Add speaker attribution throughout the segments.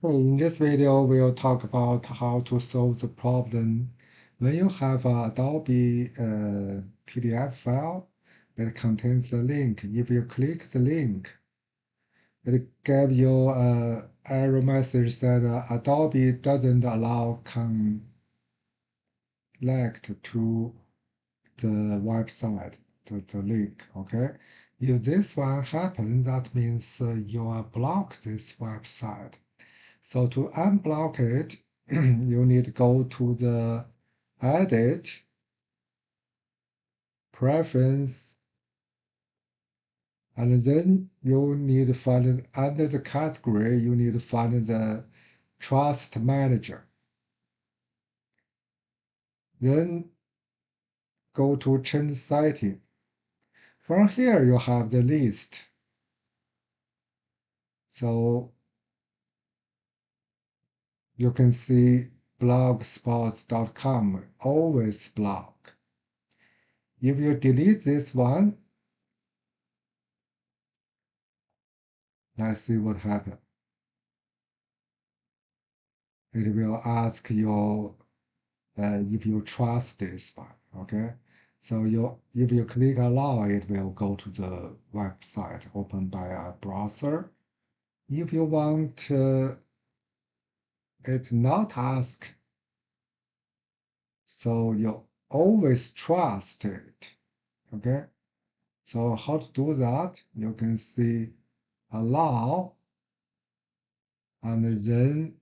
Speaker 1: Okay, in this video, we'll talk about how to solve the problem when you have an Adobe PDF file that contains a link. If you click the link, it gives you an error message that Adobe doesn't allow connect to the website, the link, okay? If this one happens, that means you are blocked this website. So to unblock it, you need to go to the Edit, Preference, and then you need to find under the category, you need to find the Trust Manager. Then go to Change Setting. From here, you have the list. So you can see blogspot.com, always block. If you delete this one, let's see what happens. It will ask you if you trust this one, okay? So if you click allow, it will go to the website opened by a browser. If you want it not ask, so you always trust it, okay? So how to do that? You can see allow, and then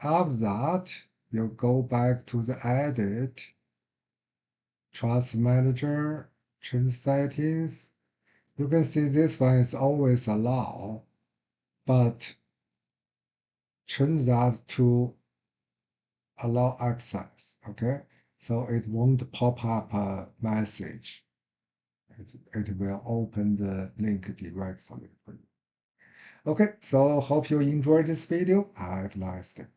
Speaker 1: after that, you go back to the edit, Trust Manager, change settings. You can see this one is always allow, but change that to allow access, okay? So it won't pop up a message. It will open the link directly for you. Okay, so hope you enjoyed this video. Have a nice day.